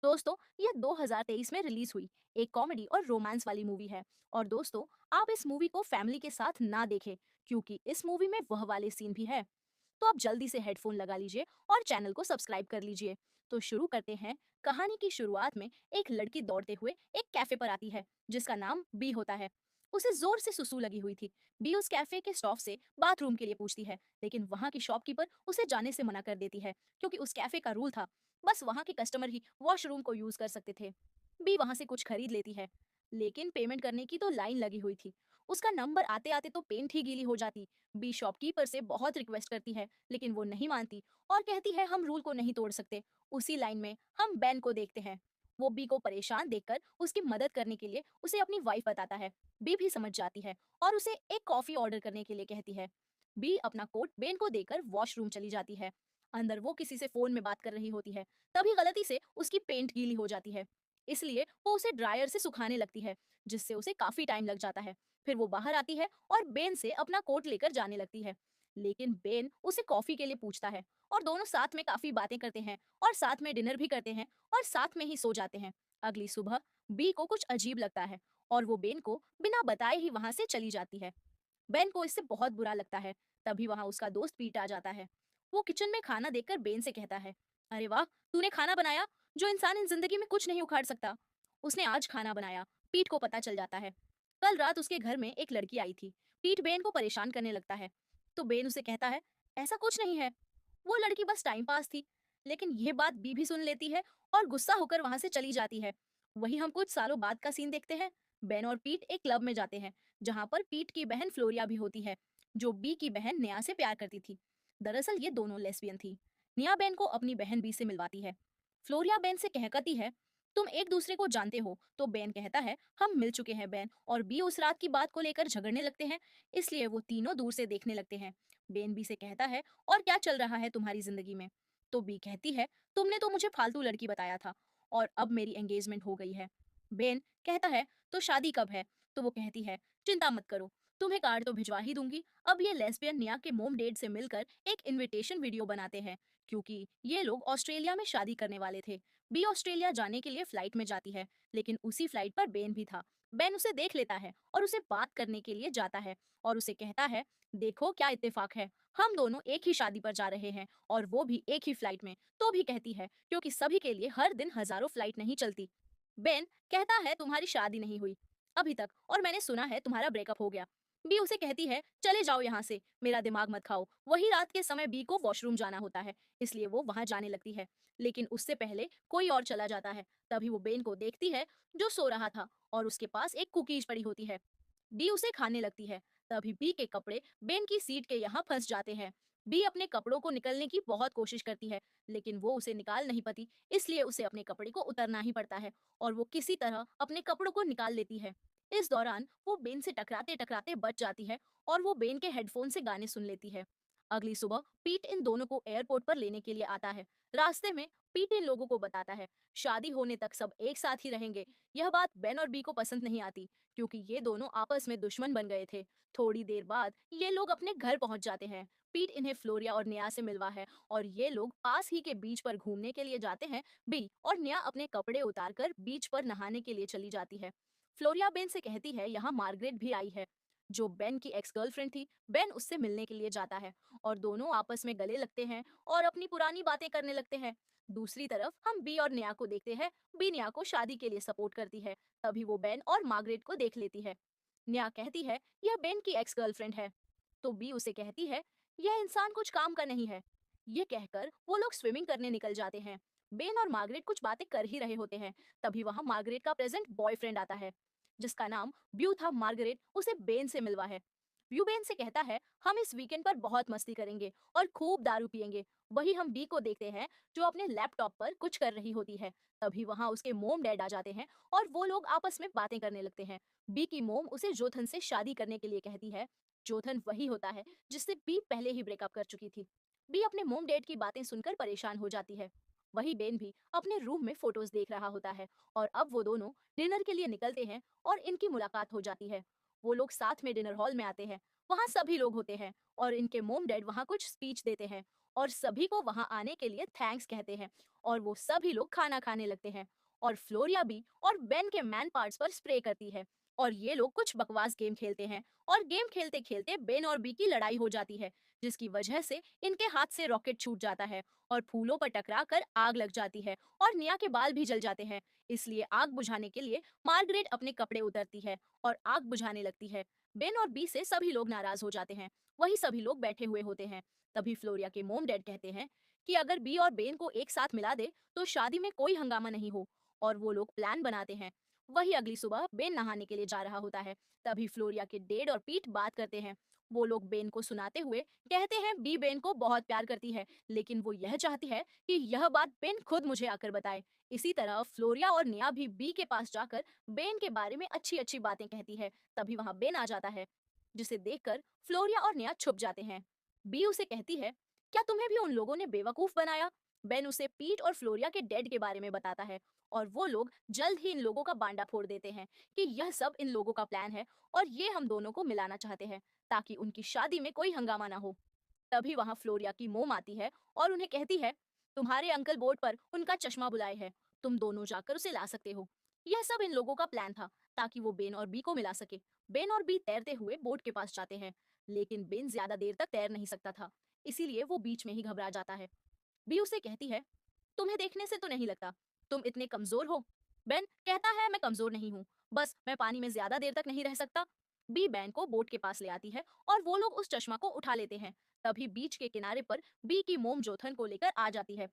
दोस्तों, ये 2023 में रिलीज हुई एक कॉमेडी और रोमांस वाली मूवी है। और दोस्तों, आप इस मूवी को फैमिली के साथ ना देखें, क्योंकि इस मूवी में वह वाले सीन भी है। तो आप जल्दी से हेडफोन लगा लीजिए और चैनल को सब्सक्राइब कर लीजिए। तो शुरू करते हैं। कहानी की शुरुआत में एक लड़की दौड़ते हुए एक कैफे पर आती है, जिसका नाम बी होता है। उसे जोर से सुसु लगी हुई थी। बी उस कैफे के स्टाफ से बाथरूम के लिए पूछती है, लेकिन वहां की शॉपकीपर उसे जाने से मना कर देती है, क्योंकि उस कैफे का रूल था बस वहां के कस्टमर ही वॉशरूम को यूज कर सकते थे। बी वहां से कुछ खरीद लेती है, लेकिन पेमेंट करने की तो लाइन लगी हुई थी। उसका नंबर आते आते तो पेंट ही गीली हो जाती। बी शॉपकीपर से बहुत रिक्वेस्ट करती है, लेकिन वो नहीं मानती और कहती है हम रूल को नहीं तोड़ सकते। उसी लाइन में हम बैन को देखते हैं। वो बी को परेशान देखकर उसकी मदद करने के लिए उसे अपनी वाइफ बताता है। बी भी समझ जाती है और उसे एक कॉफी ऑर्डर करने के लिए कहती है। बी अपना कोट बेन को देकर वॉशरूम चली जाती है। अंदर वो किसी से फोन में बात कर रही होती है, तभी गलती से उसकी पेंट गीली हो जाती है। इसलिए वो उसे ड्रायर से सुखाने लगती है, जिससे उसे काफी टाइम लग जाता है। फिर वो बाहर आती है और बेन से अपना कोट लेकर जाने लगती है, लेकिन बेन उसे कॉफी के लिए पूछता है और दोनों साथ में काफी बातें करते हैं और साथ में डिनर भी करते हैं और साथ में ही सो जाते हैं। अगली सुबह बी को कुछ अजीब लगता है और वो बेन को बिना बताए ही वहां से चली जाती है। बेन को इससे बहुत बुरा लगता है। तभी वहां उसका दोस्त पीट आ जाता है। वो किचन में खाना देखकर बेन से कहता है, अरे वाह, तूने खाना बनाया जो इंसान इन जिंदगी में कुछ नहीं उखाड़ सकता। उसने आज खाना बनाया। पीट को पता चल जाता है। कल रात उसके घर में एक लड़की आई थी। पीट बेन को परेशान करने लगता है, तो बेन उसे कहता है, ऐसा कुछ नहीं है, वो लड़की बस टाइम पास थी। लेकिन यह बात बी भी सुन लेती है और गुस्सा होकर वहां से चली जाती है। वही हम कुछ सालों बाद का सीन देखते हैं। बेन और पीट एक क्लब में जाते हैं, जहां पर पीट की बहन फ्लोरिया भी होती है, जो बी की बहन नेहा से प्यार करती थी। दरअसल ये दोनों लेस्बियन थी। नेहा बेन को अपनी बहन बी से मिलवाती है। फ्लोरिया बेन से कहती है, तुम एक दूसरे को जानते हो? तो बेन कहता है, हम मिल चुके हैं बेन। और बी उस रात की बात को लेकर झगड़ने लगते हैं, इसलिए वो तीनों दूर से देखने लगते हैं। बेन बी से कहता है, और क्या चल रहा है तुम्हारी जिंदगी में? तो बी कहती है, तुमने तो मुझे फालतू लड़की बताया था और अब मेरी एंगेजमेंट हो गई है। बेन कहता है, तो शादी कब है? तो वो कहती है, चिंता मत करो, तुम्हें कार्ड तो भिजवा ही दूंगी। अब ये लेस्बियन निया के मोम डेड से मिलकर एक इनविटेशन वीडियो बनाते हैं, क्योंकि ये लोग ऑस्ट्रेलिया में शादी करने वाले थे। बी ऑस्ट्रेलिया जाने के लिए फ्लाइट में जाती है, लेकिन उसी फ्लाइट पर बेन भी था। बेन उसे देख लेता है और उसे बात करने के लिए जाता है और उसे कहता है, देखो क्या इत्तेफाक है, हम दोनों एक ही शादी पर जा रहे हैं और वो भी एक ही फ्लाइट में। तो भी कहती है, क्योंकि सभी के लिए हर दिन हजारों फ्लाइट नहीं चलती। बेन कहता है, तुम्हारी शादी नहीं हुई अभी तक और मैंने सुना है तुम्हारा ब्रेकअप हो गया। बी उसे कहती है, चले जाओ यहाँ से, मेरा दिमाग मत खाओ। वही रात के समय बी को वॉशरूम जाना होता है, इसलिए वो वहां जाने लगती है, लेकिन उससे पहले कोई और चला जाता है। तभी वो बेन को देखती है, जो सो रहा था और उसके पास एक कुकीज पड़ी होती है। बी उसे खाने लगती है। तभी बी के कपड़े बेन की सीट के यहाँ फंस जाते हैं। बी अपने कपड़ों को निकलने की बहुत कोशिश करती है, लेकिन वो उसे निकाल नहीं पाती, इसलिए उसे अपने कपड़े को उतरना ही पड़ता है और वो किसी तरह अपने कपड़ों को निकाल लेती है। इस दौरान वो बेन से टकराते टकराते बच जाती है और वो बेन के हेडफोन से गाने सुन लेती है। अगली सुबह पीट इन दोनों को एयरपोर्ट पर लेने के लिए आता है। रास्ते में पीट इन लोगों को बताता है, शादी होने तक सब एक साथ ही रहेंगे। यह बात बेन और बी को पसंद नहीं आती, क्योंकि ये दोनों आपस में दुश्मन बन गए थे। थोड़ी देर बाद ये लोग अपने घर पहुंच जाते हैं। पीट इन्हें फ्लोरिया और नेहा से मिलवा है और ये लोग पास ही के बीच पर घूमने के लिए जाते हैं। बी और नेहा अपने कपड़े उतारकर बीच पर नहाने के लिए चली जाती है। फ्लोरिया बेन से कहती है, यहाँ मार्गरेट भी आई है, जो बेन की एक्स गर्लफ्रेंड थी। बेन उससे मिलने के लिए जाता है और दोनों आपस में गले लगते हैं और अपनी पुरानी बातें करने लगते हैं। दूसरी तरफ हम बी और नेहा को देखते हैं। बी नेहा को शादी के लिए सपोर्ट करती है। तभी वो बेन और मार्गरेट को देख लेती है। नेहा कहती है, यह बेन की एक्स गर्लफ्रेंड है। तो बी उसे कहती है, यह इंसान कुछ काम का नहीं है। ये कहकर वो लोग स्विमिंग करने निकल जाते हैं। बेन और मार्गरेट कुछ बातें कर ही रहे होते हैं। तभी वहां मार्गरेट का प्रेजेंट बॉयफ्रेंड आता है, जिसका नाम ब्यू था। मार्गरेट उसे बेन से मिलवा है। ब्यू बेन से कहता है, हम इस वीकेंड पर बहुत मस्ती करेंगे और खूब दारू पियेंगे। वही हम बी को देखते हैं, जो अपने लैपटॉप पर कुछ कर रही होती है। तभी वहां उसके मोम डैड आ जाते हैं और वो लोग आपस में बातें करने लगते हैं। बी की मोम उसे जोथन से शादी करने के लिए कहती है। जोथन वही होता है जिससे बी पहले ही ब्रेकअप कर चुकी थी। बी अपने मोम डैड की बातें सुनकर परेशान हो जाती है। वही बेन भी अपने रूम में फोटोज देख रहा होता है और अब वो दोनों डिनर के लिए निकलते हैं और इनकी मुलाकात हो जाती है। वो लोग साथ में डिनर हॉल में आते हैं। वहाँ सभी लोग होते हैं और इनके मोम डैड वहाँ कुछ स्पीच देते हैं और सभी को वहां आने के लिए थैंक्स कहते हैं और वो सभी लोग खाना खाने लगते हैं और फ्लोरिया भी और बेन के मैन पार्ट्स पर स्प्रे करती है और ये लोग कुछ बकवास गेम खेलते हैं और गेम खेलते खेलते बेन और बी की लड़ाई हो जाती है जिसकी वजह से इनके हाथ से रॉकेट छूट जाता है और फूलों पर टकरा कर आग लग जाती है और निया के बाल भी जल जाते हैं। इसलिए आग बुझाने के लिए मार्गरेट अपने कपड़े उतारती है और आग बुझाने लगती है। बेन और बी से सभी लोग नाराज हो जाते हैं। वही सभी लोग बैठे हुए होते हैं। तभी फ्लोरिया के मोम डैड कहते हैं कि अगर बी और बेन को एक साथ मिला दे तो शादी में कोई हंगामा नहीं हो और वो लोग प्लान बनाते हैं। वही अगली सुबह बेन नहाने के लिए जा रहा होता है। तभी फ्लोरिया के डेड और पीट बात करते हैं। वो लोग बेन को सुनाते हुए कहते हैं बी बेन को बहुत प्यार करती है लेकिन वो यह चाहती है कि यह बात बेन खुद मुझे आकर बताए। इसी तरह फ्लोरिया और निया भी बी के पास जाकर बेन के बारे में अच्छी अच्छी बातें कहती है। तभी वहां बेन आ जाता है जिसे देखकर फ्लोरिया और निया छुप जाते हैं। बी उसे कहती है क्या तुम्हें भी उन लोगों ने बेवकूफ बनाया। बेन उसे पीट और फ्लोरिया के डेड के बारे में बताता है और वो लोग जल्द ही इन लोगों का बांडा फोड़ देते हैं कि यह सब इन लोगों का प्लान है और ये हम दोनों को मिलाना चाहते हैं ताकि उनकी शादी में कोई हंगामा ना हो। तभी वहां फ्लोरिया की मोम आती है और उन्हें कहती है तुम्हारे अंकल बोर्ड पर उनका चश्मा बुलाए है, तुम दोनों जाकर उसे ला सकते हो। यह सब इन लोगों का प्लान था ताकि वो बेन और बी को मिला सके। बेन और बी तैरते हुए बोट के पास जाते हैं लेकिन बेन ज्यादा देर तक तैर नहीं सकता था इसीलिए वो बीच में ही घबरा जाता है। बी उसे कहती है तुम्हें देखने से तो नहीं लगता तुम इतने कमजोर हो। बेन कहता है मैं कमजोर नहीं हूँ, बस मैं पानी में ज्यादा देर तक नहीं रह सकता। बी बैन को बोट के पास ले आती है और वो लोग उस चश्मा को उठा लेते हैं। तभी बीच के किनारे पर बी की मोम जोथन को लेकर आ जाती है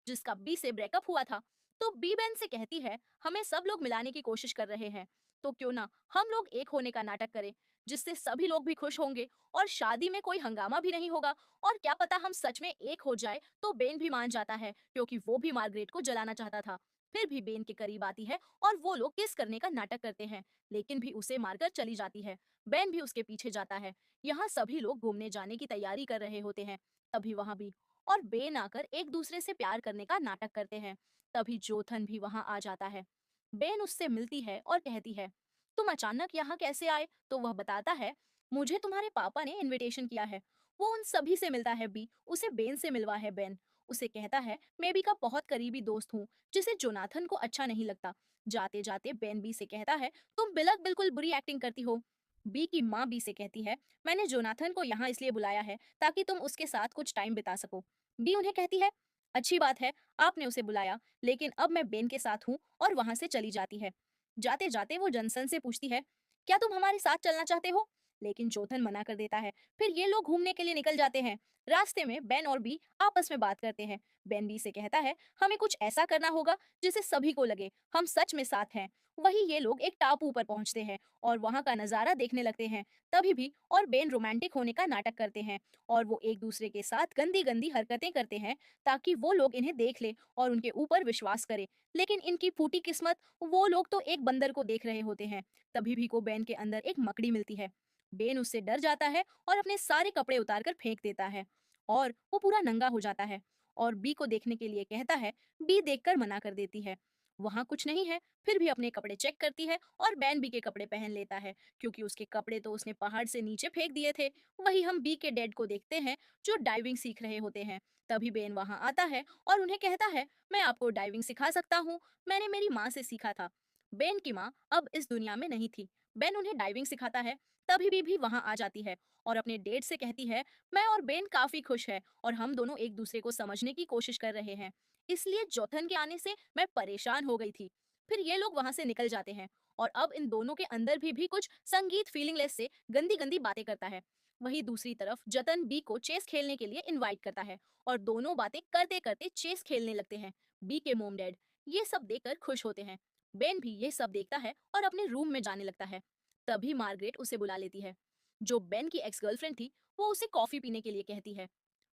जिसका बी से ब्रेकअप हुआ था। तो बी बैन से कहती है हमें सब लोग मिलाने की कोशिश कर रहे हैं तो क्यों ना हम लोग एक होने का नाटक करें जिससे सभी लोग भी खुश होंगे और शादी में कोई हंगामा भी नहीं होगा। और क्या पता हम सच में एक हो जाए। तो बेन भी मान जाता है क्योंकि वो भी मार्गरेट को जलाना चाहता था। फिर भी बेन के करीब आती है और वो लोग किस करने का नाटक करते हैं लेकिन भी उसे मारकर चली जाती है। बेन भी उसके पीछे जाता है। यहाँ सभी लोग घूमने जाने की तैयारी कर रहे होते हैं। तभी वहां भी और बेन आकर एक दूसरे से प्यार करने का नाटक करते हैं। तभी जोथन भी वहां आ जाता है। बेन उससे मिलती है और कहती है तुम अचानक यहाँ कैसे आए। तो वह बताता है मुझे तुम्हारे पापा ने इनविटेशन किया है। वो उन सभी से मिलता है। बी उसे बेन से मिलवा है। बेन उसे कहता है मैं बी का बहुत करीबी दोस्त हूँ जिसे जोनाथन को अच्छा नहीं लगता। जाते जाते बेन बी से कहता है तुम बिल्कुल बुरी एक्टिंग करती हो। बी की माँ बी से कहती है मैंने जोनाथन को यहाँ इसलिए बुलाया है ताकि तुम उसके साथ कुछ टाइम बिता सको। बी उन्हें कहती है अच्छी बात है आपने उसे बुलाया लेकिन अब मैं बेन के साथ हूँ और वहां से चली जाती है। जाते जाते वो जनसन से पूछती है क्या तुम हमारे साथ चलना चाहते हो। लेकिन जोथन मना कर देता है। फिर ये लोग घूमने के लिए निकल जाते हैं। रास्ते में बेन और बी आपस में बात करते हैं। बेन बी से कहता है हमें कुछ ऐसा करना होगा जिससे सभी को लगे हम सच में साथ हैं। वही ये लोग एक टापू पर पहुंचते हैं और वहां का नजारा देखने लगते हैं। तभी भी और बेन रोमांटिक होने का नाटक करते हैं और वो एक दूसरे के साथ गंदी गंदी हरकतें करते हैं ताकि वो लोग इन्हें देख ले और उनके ऊपर विश्वास करे। लेकिन इनकी फूटी किस्मत, वो लोग तो एक बंदर को देख रहे होते हैं। तभी भी को बेन के अंदर एक मकड़ी मिलती है। बेन उससे डर जाता है और अपने सारे कपड़े उतारकर फेंक देता है और वो पूरा नंगा हो जाता है और बी को देखने के लिए कहता है। बी देखकर मना कर देती है। वहां कुछ नहीं है। फिर भी अपने कपड़े चेक करती है और बैन बी के कपड़े पहन लेता है क्योंकि उसके कपड़े तो उसने पहाड़ से नीचे फेंक दिए थे। वही हम बी के डेड को देखते हैं जो डाइविंग सीख रहे होते हैं। तभी बेन वहां आता है और उन्हें कहता है मैं आपको डाइविंग सिखा सकता हूँ, मैंने मेरी माँ से सीखा था। बेन की माँ अब इस दुनिया में नहीं थी। बेन उन्हें डाइविंग सिखाता है। तभी भी वहां आ जाती है और अपने डेड से कहती है मैं और बेन काफी खुश है और हम दोनों एक दूसरे को समझने की कोशिश कर रहे हैं, इसलिए जोथन के आने से मैं परेशान हो गई थी। फिर ये लोग वहां से निकल जाते हैं और अब इन दोनों के अंदर भी कुछ संगीत फीलिंगलेस से गंदी गंदी बातें करता है। वही दूसरी तरफ जतन बी को चेस खेलने के लिए इनवाइट करता है और दोनों बातें करते करते चेस खेलने लगते हैं। बी के मोम डैड ये सब देखकर खुश होते हैं। बेन भी ये सब देखता है और अपने रूम में जाने लगता है। तभी मार्गरेट उसे बुला लेती है। जो बेन की एक्स गर्लफ्रेंड थी वो उसे कॉफी पीने के लिए कहती है।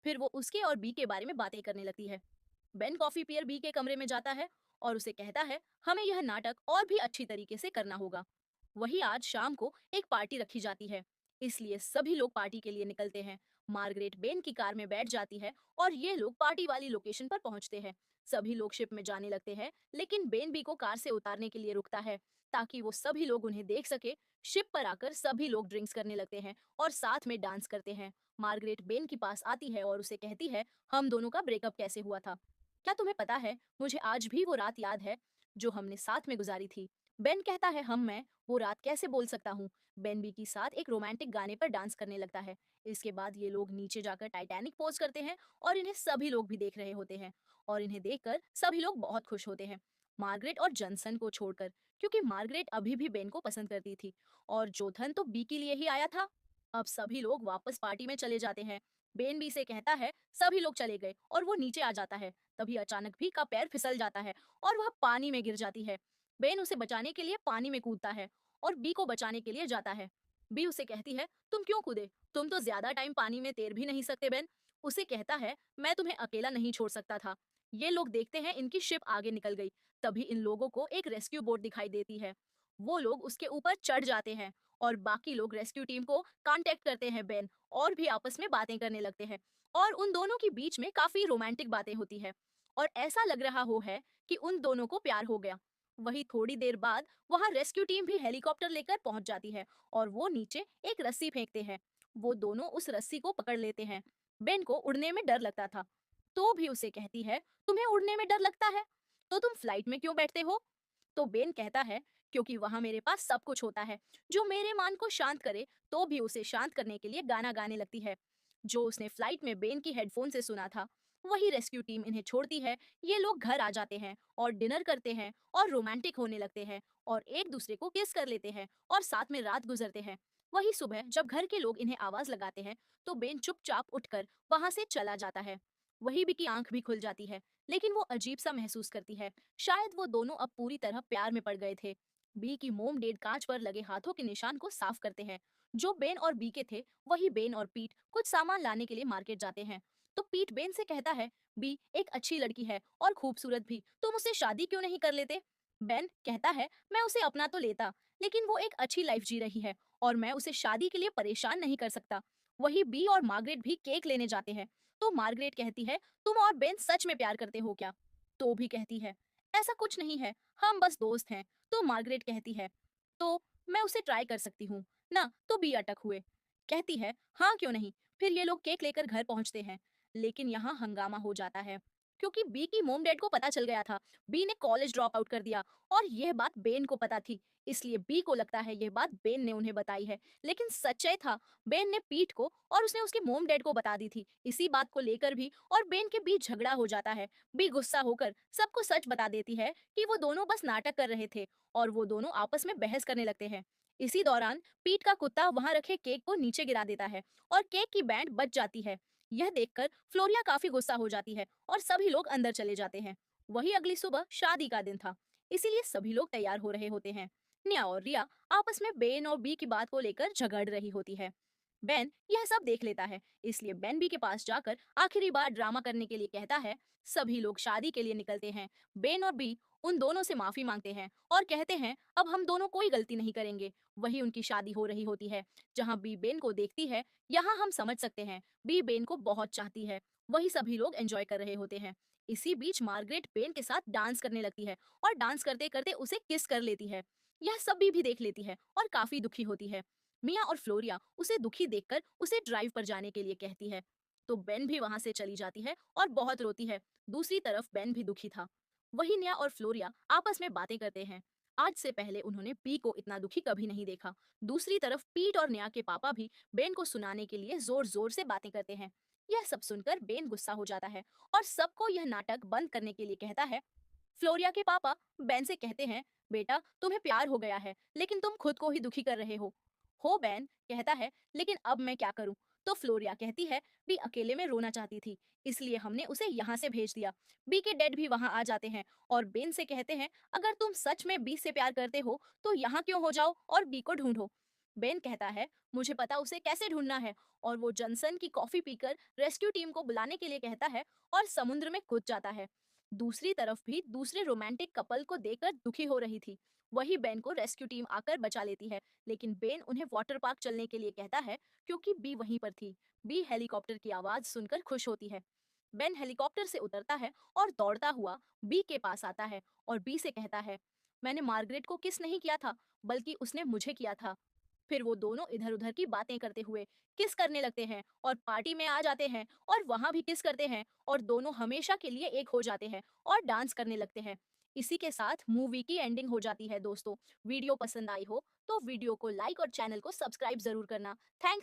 फिर वो उसके और बी के बारे में बातें करने लगती है। बेन कॉफी पियर बी के कमरे में जाता है और उसे कहता है हमें यह नाटक और भी अच्छी तरीके से करना होगा। वही आज शाम को एक पार्टी रखी जाती है इसलिए सभी लोग पार्टी के लिए निकलते हैं। मार्गरेट बेन की कार में बैठ जाती है और ये लोग पार्टी वाली लोकेशन पर पहुंचते हैं। सभी लोग शिप में जाने लगते हैं, लेकिन बेन बी को कार से उतारने के लिए रुकता है ताकि वो सभी लोग उन्हें देख सके। शिप पर आकर सभी लोग ड्रिंक्स करने लगते हैं और साथ में डांस करते हैं। मार्गरेट बेन के पास आती है और उसे कहती है, हम दोनों का ब्रेकअप कैसे हुआ था? क्या तुम्हें पता है, मुझे आज भी वो रात याद है जो हमने साथ में गुजारी थी। बेन कहता है, हम मैं वो रात कैसे बोल सकता हूँ। बेन बी के साथ एक रोमांटिक गाने पर डांस करने लगता है। इसके बाद ये लोग नीचे जाकर टाइटैनिक पोज करते हैं और इन्हें सभी लोग भी देख रहे होते हैं और इन्हें देखकर सभी लोग बहुत खुश होते हैं, मार्गरेट और जॉनसन को छोड़कर, क्योंकि मार्गरेट अभी भी बेन को पसंद करती थी और जोथन तो बी के लिए ही आया था। अब सभी लोग वापस पार्टी में चले जाते हैं। बेन बी से कहता है, सभी लोग चले गए और वो नीचे आ जाता है। तभी अचानक भी का पैर फिसल जाता है और वह पानी में गिर जाती है। बेन उसे बचाने के लिए पानी में कूदता है और बी को बचाने के लिए जाता है। बी उसे कहती है, तुम क्यों कूदे? तुम तो ज्यादा टाइम पानी में तैर भी नहीं सकते। बेन उसे कहता है, मैं तुम्हें अकेला नहीं छोड़ सकता था। ये लोग देखते हैं इनकी शिप आगे निकल गई। तभी इन लोगों को एक रेस्क्यू बोट दिखाई देती है। वो लोग उसके ऊपर चढ़ जाते हैं और बाकी लोग रेस्क्यू टीम को कांटेक्ट करते हैं। बेन और भी आपस में बातें करने लगते हैं और उन दोनों के बीच में काफी रोमांटिक बातें होती है और ऐसा लग रहा हो है कि उन दोनों को प्यार हो गया। वही थोड़ी देर बाद वहां रेस्क्यू टीम भी हेलीकॉप्टर लेकर पहुंच जाती है और वो नीचे एक रस्सी फेंकते हैं। वो दोनों उस रस्सी को पकड़ लेते हैं। बेन को उड़ने में डर लगता था, तो भी उसे कहती है, तुम्हें उड़ने में डर लगता है तो तुम फ्लाइट में क्यों बैठते हो? तो बेन कहता है, क्योंकि वहां मेरे पास सब कुछ होता है जो मेरे मान को शांत करे। तो भी उसे शांत करने के लिए गाना गाने लगती है जो उसने फ्लाइट में बेन की हेडफोन से सुना था। वही रेस्क्यू टीम इन्हें छोड़ती है। ये लोग घर आ जाते हैं और डिनर करते हैं और रोमांटिक होने लगते हैं और एक दूसरे को किस कर लेते हैं और साथ में रात गुजरते हैं। वही सुबह जब घर के लोग इन्हें आवाज लगाते हैं तो बेन चुपचाप उठकर वहां से चला जाता है। वही बी की आंख भी खुल जाती है, लेकिन वो अजीब सा महसूस करती है। शायद वो दोनों अब पूरी तरह प्यार में पड़ गए थे। बी की मोम डेड कांच पर लगे हाथों के निशान को साफ करते हैं जो बेन और बी के थे। वही बेन और पीट कुछ सामान लाने के लिए मार्केट जाते हैं। तो पीट बेन से कहता है, बी एक अच्छी लड़की है और खूबसूरत भी, तुम उससे शादी क्यों नहीं कर लेते? बेन कहता है, मैं उसे अपना तो लेता, लेकिन वो एक अच्छी लाइफ जी रही है और मैं उसे शादी के लिए परेशान नहीं कर सकता। वही बी और मार्गरेट भी केक लेने जाते हैं। तो मार्गरेट कहती है, तुम और बेन सच में प्यार करते हो क्या? तो भी कहती है, ऐसा कुछ नहीं है, हम बस दोस्त हैं। तो मार्गरेट कहती है, तो मैं उसे ट्राई कर सकती हूँ ना? तो बी अटक हुए कहती है, हाँ क्यों नहीं। फिर ये लोग केक लेकर घर पहुंचते हैं, लेकिन यहाँ हंगामा हो जाता है क्योंकि बी की मोम डैड को पता चल गया था। बी ने कॉलेज ड्रॉप आउट कर दिया और यह बात बेन को पता थी, इसलिए बी को लगता है यह बात बेन ने उन्हें बताई है, लेकिन सच्चाई था बेन ने पीट को और उसने उसके मोम डैड को बता दी थी इसी बात को लेकर भी, और बेन के बीच झगड़ा हो जाता है। बी गुस्सा होकर सबको सच बता देती है कि वो दोनों बस नाटक कर रहे थे और वो दोनों आपस में बहस करने लगते हैं। इसी दौरान पीट का कुत्ता वहां रखे केक को नीचे गिरा देता है और केक की बैंड बच जाती है। यह देखकर फ्लोरिया काफी गुस्सा हो जाती है और सभी लोग अंदर चले जाते हैं। वही अगली सुबह शादी का दिन था, इसीलिए सभी लोग तैयार हो रहे होते हैं। निया और रिया आपस में बेन और बी की बात को लेकर झगड़ रही होती है। बेन यह सब देख लेता है, इसलिए बेन बी के पास जाकर आखिरी बार ड्रामा करने के लिए कहता है। सभी लोग शादी के लिए निकलते हैं। बेन और बी उन दोनों से माफी मांगते हैं और कहते हैं, अब हम दोनों कोई गलती नहीं करेंगे। वही उनकी शादी हो रही होती है, जहां बी बेन को देखती है। यहाँ हम समझ सकते हैं बी बेन को बहुत चाहती है। वही सभी लोग एंजॉय कर रहे होते हैं। इसी बीच मार्गरेट बेन के साथ डांस करने लगती है और डांस करते करते उसे किस कर लेती है। यह सभी भी देख लेती है और काफी दुखी होती है। मिया और फ्लोरिया उसे दुखी देखकर उसे ड्राइव पर जाने के लिए कहती है। तो बेन भी वहां से चली जाती है और बहुत रोती है। दूसरी तरफ बेन भी दुखी था। वही निया और फ्लोरिया आपस में बातें करते हैं। आज से पहले उन्होंने पी को इतना दुखी कभी नहीं देखा। दूसरी तरफ पीट और निया के पापा भी बेन को सुनाने के लिए जोर जोर से बातें करते हैं। यह सब सुनकर बेन गुस्सा हो जाता है और सबको यह नाटक बंद करने के लिए कहता है। फ्लोरिया के पापा बेन से कहते हैं, बेटा तुम्हें प्यार हो गया है, लेकिन तुम खुद को ही दुखी कर रहे हो। बेन कहता है, लेकिन अब मैं क्या करूं? तो फ्लोरिया कहती है, बी अकेले में रोना चाहती थी, इसलिए हमने उसे यहाँ से भेज दिया। बी के डैड भी वहां आ जाते हैं और बेन से कहते हैं, अगर तुम सच में बी से प्यार करते हो तो यहाँ क्यों हो जाओ और बी को ढूंढो। बेन कहता है, मुझे पता उसे कैसे ढूंढना है, और वो जॉनसन की कॉफी पीकर रेस्क्यू टीम को बुलाने के लिए कहता है और समुद्र में कूद जाता है। दूसरी तरफ भी दूसरे रोमांटिक कपल को देखकर दुखी हो रही थी। वही बेन को रेस्क्यू टीम आकर बचा लेती है, लेकिन बेन उन्हें वाटर पार्क चलने के लिए कहता है क्योंकि बी वहीं पर थी। बी हेलीकॉप्टर की आवाज सुनकर खुश होती है। बेन हेलीकॉप्टर से उतरता है और दौड़ता हुआ बी के पास आता है और बी से कहता है, मैंने मार्गरेट को किस नहीं किया था, बल्कि उसने मुझे किया था। फिर वो दोनों इधर-उधर की बातें करते हुए किस करने लगते हैं और पार्टी में आ जाते हैं और वहाँ भी किस करते हैं और दोनों हमेशा के लिए एक हो जाते हैं और डांस करने लगते हैं। इसी के साथ मूवी की एंडिंग हो जाती है दोस्तों। वीडियो पसंद आई हो तो वीडियो को लाइक और चैनल को सब्सक्राइब ज़रूर करना। थैंक्स।